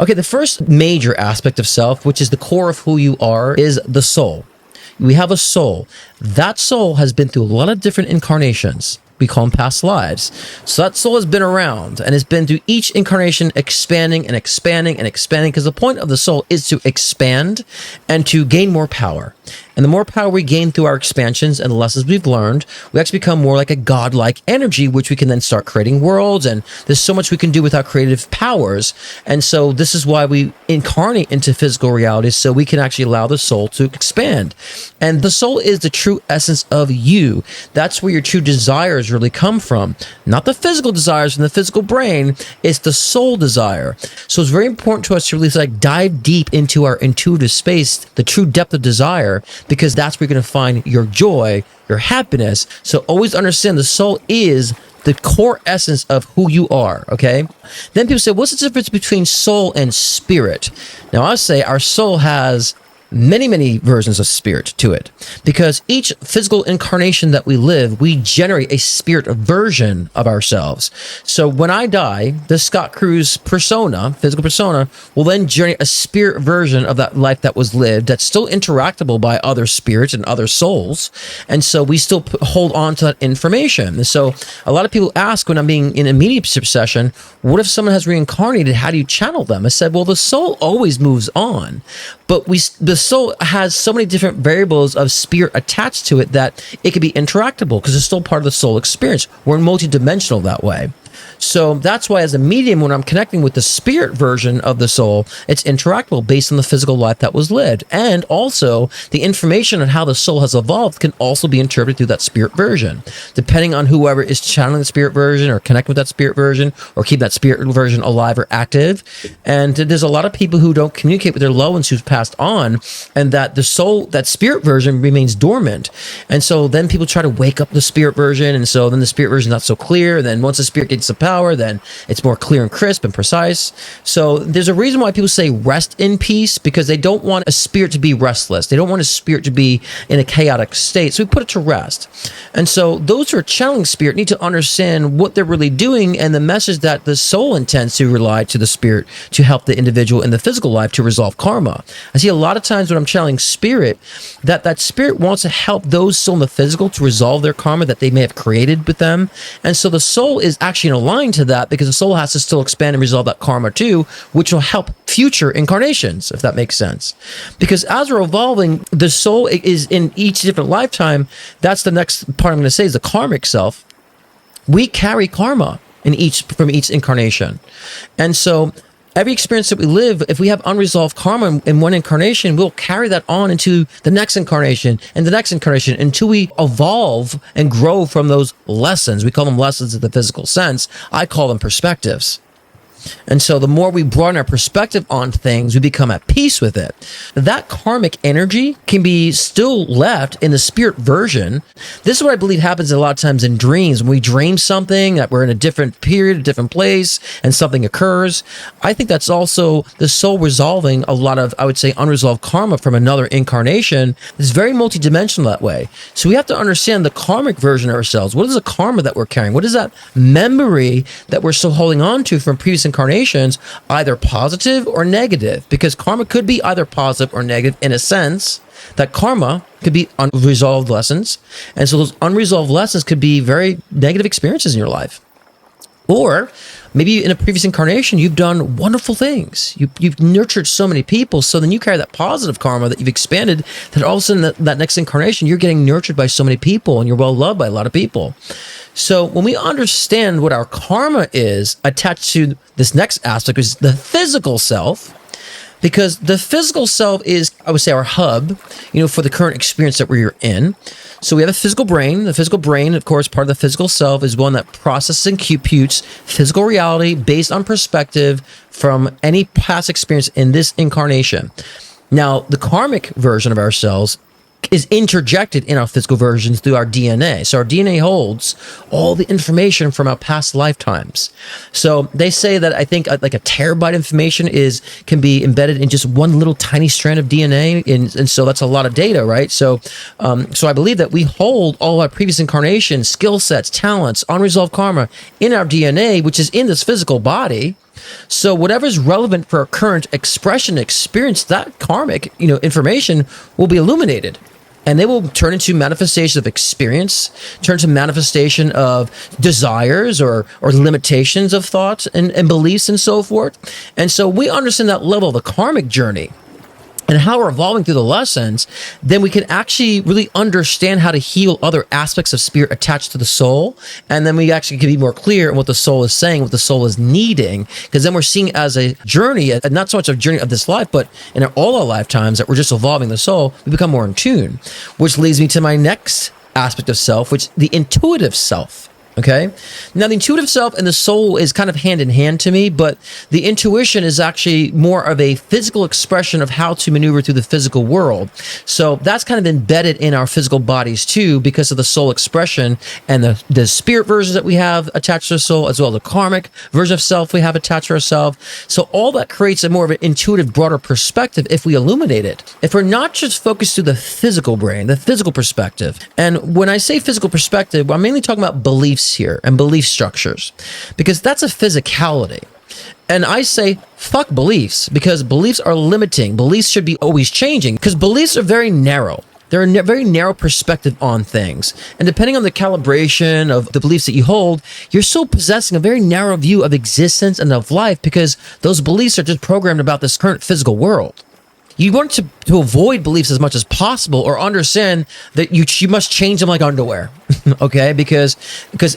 Okay, the first major aspect of self, which is the core of who you are, is the soul. We have a soul. That soul has been through a lot of different incarnations. We call them past lives. So that soul has been around and has been through each incarnation expanding and expanding and expanding, because the point of the soul is to expand and to gain more power. And the more power we gain through our expansions and the lessons we've learned, we actually become more like a godlike energy, which we can then start creating worlds. And there's so much we can do with our creative powers. And so this is why we incarnate into physical reality, so we can actually allow the soul to expand. And the soul is the true essence of you. That's where your true desires really come from. Not the physical desires from the physical brain, it's the soul desire. So it's very important to us to really dive deep into our intuitive space, the true depth of desire, because that's where you're going to find your joy, your happiness. So always understand the soul is the core essence of who you are, okay? Then people say, what's the difference between soul and spirit? Now, I say our soul has many versions of spirit to it, because each physical incarnation that we live, we generate a spirit version of ourselves. So when I die, the Scott Cruz persona, physical persona, will then generate a spirit version of that life that was lived that's still interactable by other spirits and other souls. And so we still hold on to that information. And so a lot of people ask when I'm being in a mediumship session, what if someone has reincarnated? How do you channel them? I said, well, the soul always moves on, but the soul has so many different variables of spirit attached to it that it can be interactable, because it's still part of the soul experience. We're multidimensional that way. So that's why as a medium, when I'm connecting with the spirit version of the soul, it's interactable based on the physical life that was lived. And also the information on how the soul has evolved can also be interpreted through that spirit version, depending on whoever is channeling the spirit version or connecting with that spirit version or keep that spirit version alive or active. And there's a lot of people who don't communicate with their loved ones who've passed on, and that the soul, that spirit version remains dormant. And so then people try to wake up the spirit version. And so then the spirit version is not so clear. And then once the spirit gets the power, then it's more clear and crisp and precise. So there's a reason why people say rest in peace, because they don't want a spirit to be restless. They don't want a spirit to be in a chaotic state. So we put it to rest. And so those who are channeling spirit need to understand what they're really doing and the message that the soul intends to rely to the spirit to help the individual in the physical life to resolve karma. I see a lot of times when I'm channeling spirit, that spirit wants to help those still in the physical to resolve their karma that they may have created with them. And so the soul is actually aligned to that, because the soul has to still expand and resolve that karma too, which will help future incarnations, if that makes sense. Because as we're evolving, the soul is in each different lifetime. That's the next part I'm going to say, is the karmic self. We carry karma from each incarnation. And so every experience that we live, if we have unresolved karma in one incarnation, we'll carry that on into the next incarnation and the next incarnation until we evolve and grow from those lessons. We call them lessons in the physical sense. I call them perspectives. And so the more we broaden our perspective on things, we become at peace with it. That karmic energy can be still left in the spirit version. This is what I believe happens a lot of times in dreams. When we dream something, that we're in a different period, a different place, and something occurs. I think that's also the soul resolving a lot of, I would say, unresolved karma from another incarnation. It's very multidimensional that way. So we have to understand the karmic version of ourselves. What is the karma that we're carrying? What is that memory that we're still holding on to from previous incarnations, either positive or negative? Because karma could be either positive or negative, in a sense that karma could be unresolved lessons. And so those unresolved lessons could be very negative experiences in your life. Or maybe in a previous incarnation, you've done wonderful things. You've nurtured so many people. So then you carry that positive karma that you've expanded, that all of a sudden that next incarnation, you're getting nurtured by so many people and you're well loved by a lot of people. So when we understand what our karma is attached to this next aspect, which is the physical self, because the physical self is, I would say, our hub, for the current experience that we're in. So we have a physical brain. The physical brain, of course, part of the physical self is one that processes and computes physical reality based on perspective from any past experience in this incarnation. Now, the karmic version of ourselves is interjected in our physical versions through our DNA. So our DNA holds all the information from our past lifetimes. So they say that I think like a terabyte information can be embedded in just one little tiny strand of DNA. And so that's a lot of data, right? So I believe that we hold all our previous incarnations, skill sets, talents, unresolved karma in our DNA, which is in this physical body. So whatever's relevant for our current expression experience, that karmic, information will be illuminated. And they will turn into manifestation of experience, turn to manifestation of desires or limitations of thoughts and beliefs and so forth. And so we understand that level of the karmic journey and how we're evolving through the lessons, then we can actually really understand how to heal other aspects of spirit attached to the soul. And then we actually can be more clear on what the soul is saying, what the soul is needing, because then we're seeing as a journey, not so much a journey of this life, but in all our lifetimes that we're just evolving the soul, we become more in tune, which leads me to my next aspect of self, which the intuitive self. Okay. Now, the intuitive self and the soul is kind of hand in hand to me, but the intuition is actually more of a physical expression of how to maneuver through the physical world. So that's kind of embedded in our physical bodies too, because of the soul expression and the spirit versions that we have attached to the soul, as well as the karmic version of self we have attached to ourselves. So all that creates a more of an intuitive, broader perspective if we illuminate it. If we're not just focused through the physical brain, the physical perspective. And when I say physical perspective, I'm mainly talking about beliefs here and belief structures, because that's a physicality. And I say fuck beliefs, because beliefs are limiting. Beliefs should be always changing, because beliefs are very narrow. They're a very narrow perspective on things. And depending on the calibration of the beliefs that you hold, you're still possessing a very narrow view of existence and of life, because those beliefs are just programmed about this current physical world. You want to avoid beliefs as much as possible, or understand that you must change them like underwear, okay? Because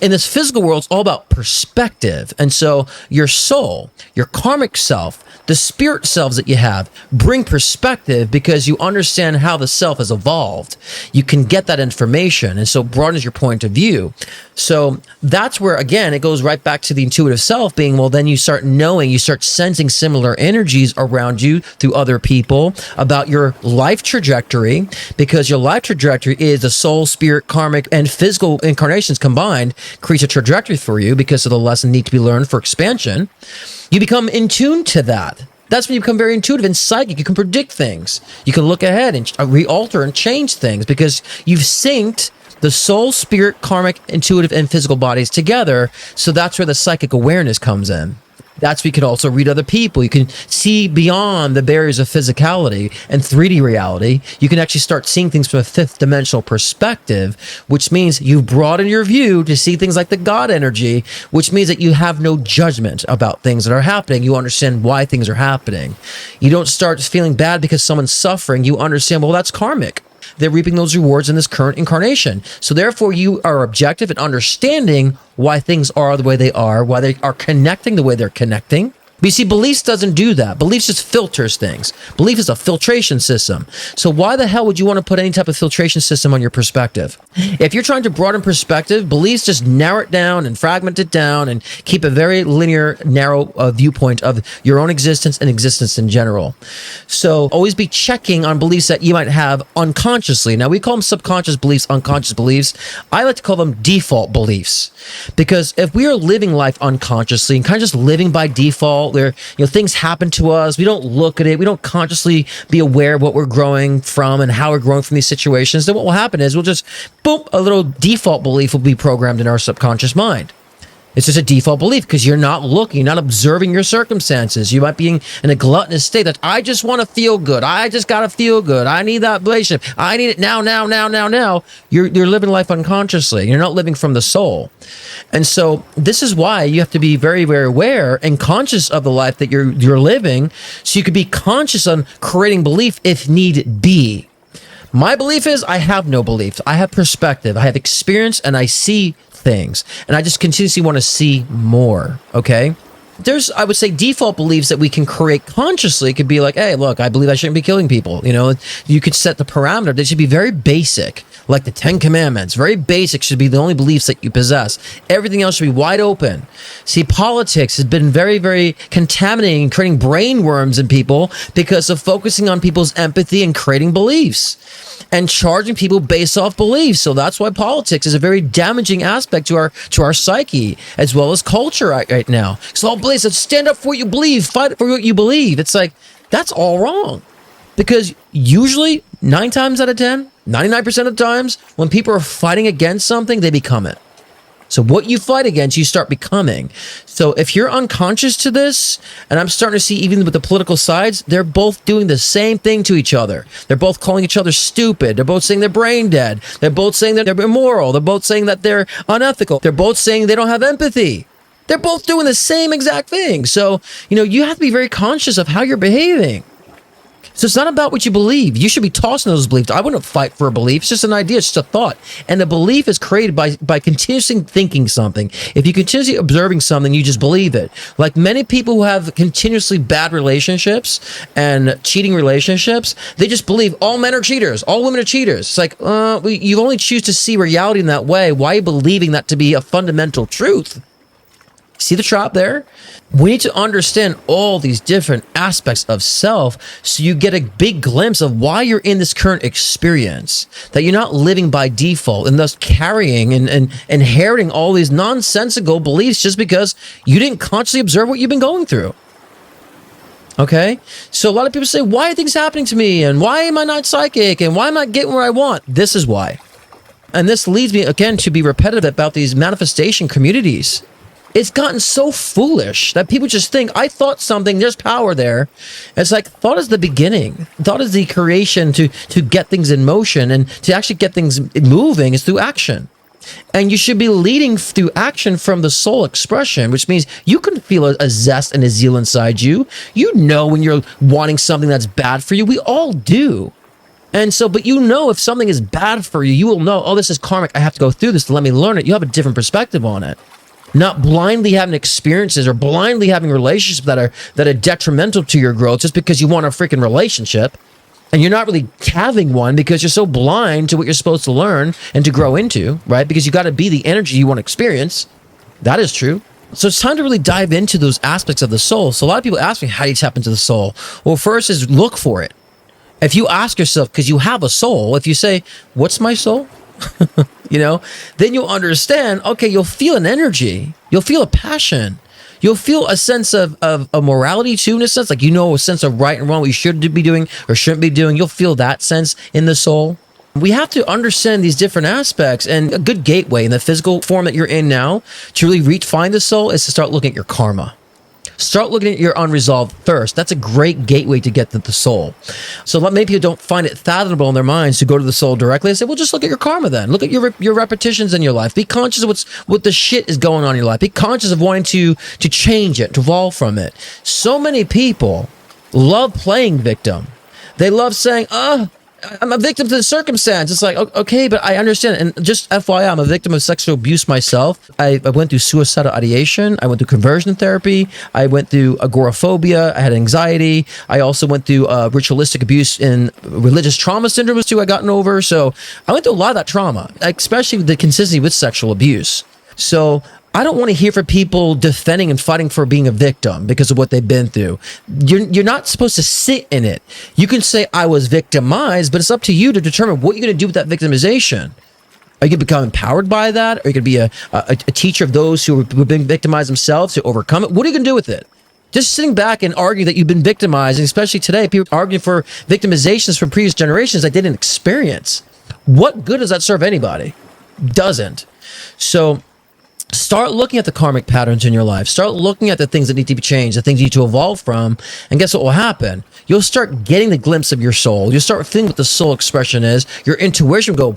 in this physical world, it's all about perspective. And so your soul, your karmic self, the spirit selves that you have bring perspective, because you understand how the self has evolved. You can get that information, and so broadens your point of view. So that's where, again, it goes right back to the intuitive self being, well, then you start knowing, you start sensing similar energies around you through other people about your life trajectory, because your life trajectory is the soul, spirit, karmic, and physical incarnations combined creates a trajectory for you because of the lesson need to be learned for expansion. You become in tune to that. That's when you become very intuitive and psychic. You can predict things. You can look ahead and re-alter and change things, because you've synced the soul, spirit, karmic, intuitive, and physical bodies together. So that's where the psychic awareness comes in. That's where you can also read other people. You can see beyond the barriers of physicality and 3D reality. You can actually start seeing things from a fifth dimensional perspective, which means you broaden your view to see things like the God energy, which means that you have no judgment about things that are happening. You understand why things are happening. You don't start feeling bad because someone's suffering. You understand, well, that's karmic. They're reaping those rewards in this current incarnation. So therefore, you are objective in understanding why things are the way they are, why they are connecting the way they're connecting. But you see, beliefs doesn't do that. Beliefs just filters things. Belief is a filtration system. So why the hell would you want to put any type of filtration system on your perspective? If you're trying to broaden perspective, beliefs just narrow it down and fragment it down and keep a very linear, narrow viewpoint of your own existence and existence in general. So always be checking on beliefs that you might have unconsciously. Now, we call them subconscious beliefs, unconscious beliefs. I like to call them default beliefs, because if we are living life unconsciously and kind of just living by default, where things happen to us, we don't look at it, we don't consciously be aware of what we're growing from and how we're growing from these situations, then what will happen is we'll just boom, a little default belief will be programmed in our subconscious mind. It's just a default belief because you're not looking, not observing your circumstances. You might be in a gluttonous state that I just want to feel good. I just got to feel good. I need that relationship. I need it now. You're living life unconsciously. You're not living from the soul. And so this is why you have to be very, very aware and conscious of the life that you're living, so you could be conscious on creating belief if need be. My belief is I have no beliefs. I have perspective. I have experience, and I see things, and I just continuously want to see more. Okay, there's, I would say, default beliefs that we can create consciously. It could be like, hey, look, I believe I shouldn't be killing people. You could set the parameter. They should be very basic, like the 10 Commandments. Very basic should be the only beliefs that you possess. Everything else should be wide open. See, politics has been very, very contaminating, creating brain worms in people because of focusing on people's empathy and creating beliefs and charging people based off beliefs. So that's why politics is a very damaging aspect to our psyche, as well as culture right now. So all beliefs that stand up for what you believe, fight for what you believe. It's like, that's all wrong. Because usually 9 times out of 10, 99% of the times, when people are fighting against something, they become it. So what you fight against, you start becoming. So if you're unconscious to this, and I'm starting to see even with the political sides, they're both doing the same thing to each other. They're both calling each other stupid. They're both saying they're brain dead. They're both saying that they're immoral. They're both saying that they're unethical. They're both saying they don't have empathy. They're both doing the same exact thing. So, you have to be very conscious of how you're behaving. So it's not about what you believe. You should be tossing those beliefs. I wouldn't fight for a belief. It's just an idea. It's just a thought. And the belief is created by continuously thinking something. If you continuously observing something, you just believe it. Like many people who have continuously bad relationships and cheating relationships, they just believe all men are cheaters. All women are cheaters. It's like, you only choose to see reality in that way. Why are you believing that to be a fundamental truth? See the trap there? We need to understand all these different aspects of self so you get a big glimpse of why you're in this current experience, that you're not living by default and thus carrying and inheriting all these nonsensical beliefs just because you didn't consciously observe what you've been going through. Okay? So a lot of people say, why are things happening to me? And why am I not psychic? And why am I not getting where I want? This is why. And this leads me again to be repetitive about these manifestation communities. It's gotten so foolish that people just think, I thought something, there's power there. It's like, thought is the beginning. Thought is the creation to get things in motion, and to actually get things moving is through action. And you should be leading through action from the soul expression, which means you can feel a zest and a zeal inside you. You know when you're wanting something that's bad for you. We all do. And so, but if something is bad for you, you will know, oh, this is karmic. I have to go through this to let me learn it. You have a different perspective on it. Not blindly having experiences or blindly having relationships that are detrimental to your growth just because you want a freaking relationship, and you're not really having one because you're so blind to what you're supposed to learn and to grow into, right? Because you got to be the energy you want to experience. That is true. So it's time to really dive into those aspects of the soul. So a lot of people ask me, how do you tap into the soul? Well, first is look for it. If you ask yourself, because you have a soul, if you say, what's my soul? Then you'll understand, okay, you'll feel an energy. You'll feel a passion. You'll feel a sense of a morality too, in a sense, like a sense of right and wrong, what you should be doing or shouldn't be doing. You'll feel that sense in the soul. We have to understand these different aspects, and a good gateway in the physical form that you're in now to really find the soul is to start looking at your karma. Start looking at your unresolved thirst. That's a great gateway to get to the soul. So many people don't find it fathomable in their minds to go to the soul directly. I say, well, just look at your karma then. Look at your repetitions in your life. Be conscious of what the shit is going on in your life. Be conscious of wanting to change it, to evolve from it. So many people love playing victim. They love saying, I'm a victim to the circumstance. It's like, okay, but I understand. And just FYI, I'm a victim of sexual abuse myself. I went through suicidal ideation. I went through conversion therapy. I went through agoraphobia. I had anxiety. I also went through ritualistic abuse and religious trauma syndromes too. I gotten over. So I went through a lot of that trauma, especially with the consistency with sexual abuse. So I don't want to hear from people defending and fighting for being a victim because of what they've been through. You're not supposed to sit in it. You can say, I was victimized, but it's up to you to determine what you're going to do with that victimization. Are you going to become empowered by that? Are you going to be a teacher of those who have been victimized themselves to overcome it? What are you going to do with it? Just sitting back and arguing that you've been victimized, and especially today, people arguing for victimizations from previous generations that didn't experience. What good does that serve anybody? Doesn't. So start looking at the karmic patterns in your life. Start looking at the things that need to be changed, the things you need to evolve from. And guess what will happen? You'll start getting the glimpse of your soul. You'll start feeling what the soul expression is. Your intuition will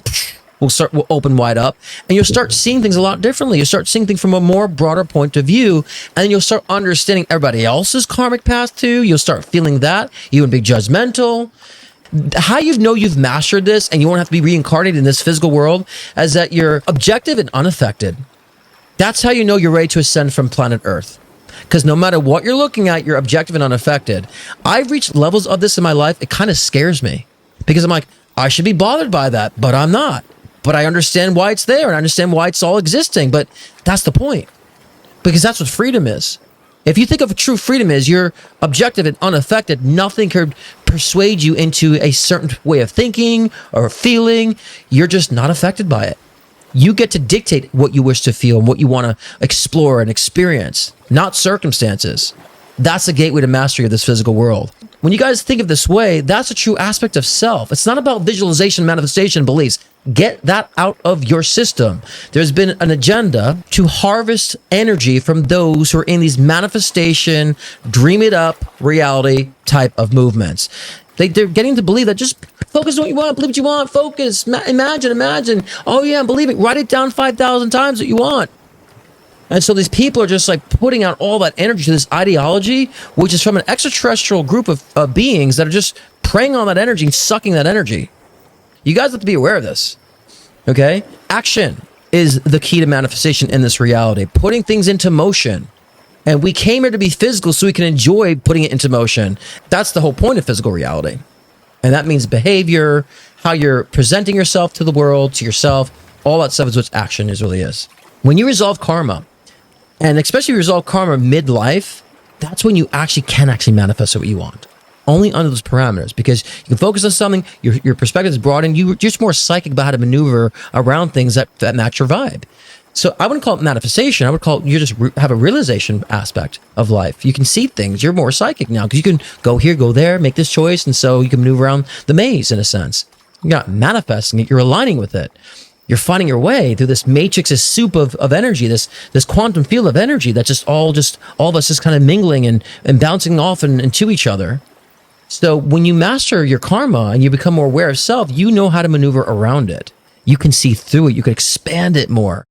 open wide up, and you'll start seeing things a lot differently. You'll start seeing things from a more broader point of view, and then you'll start understanding everybody else's karmic path too. You'll start feeling that. You won't be judgmental. How you've mastered this and you won't have to be reincarnated in this physical world is that you're objective and unaffected. That's how you know you're ready to ascend from planet Earth. Because no matter what you're looking at, you're objective and unaffected. I've reached levels of this in my life. It kind of scares me because I'm like, I should be bothered by that, but I'm not. But I understand why it's there and I understand why it's all existing. But that's the point, because that's what freedom is. If you think of true freedom as you're objective and unaffected, nothing could persuade you into a certain way of thinking or feeling. You're just not affected by it. You get to dictate what you wish to feel and what you want to explore and experience, not circumstances. That's the gateway to mastery of this physical world. When you guys think of this way, that's a true aspect of self. It's not about visualization, manifestation, beliefs. Get that out of your system. There's been an agenda to harvest energy from those who are in these manifestation, dream it up reality type of movements. They're getting to believe that just focus on what you want, believe what you want, focus, imagine. Oh yeah, believe it, write it down 5,000 times what you want. And so these people are just like putting out all that energy to this ideology, which is from an extraterrestrial group of beings that are just preying on that energy and sucking that energy. You guys have to be aware of this, okay? Action is the key to manifestation in this reality, putting things into motion. And we came here to be physical so we can enjoy putting it into motion. That's the whole point of physical reality. And that means behavior, how you're presenting yourself to the world, to yourself, all that stuff is what action really is. When you resolve karma, and especially if you resolve karma midlife, that's when you can manifest what you want. Only under those parameters, because you can focus on something, your perspective is broadened, you're just more psychic about how to maneuver around things that match your vibe. So I wouldn't call it manifestation. I would call it you just have a realization aspect of life. You can see things. You're more psychic now because you can go here, go there, make this choice, and so you can maneuver around the maze in a sense. You're not manifesting it, you're aligning with it. You're finding your way through this matrix, this soup of energy, this quantum field of energy that's just all of us just kind of mingling and bouncing off and to each other. So when you master your karma and you become more aware of self, you know how to maneuver around it. You can see through it. You can expand it more.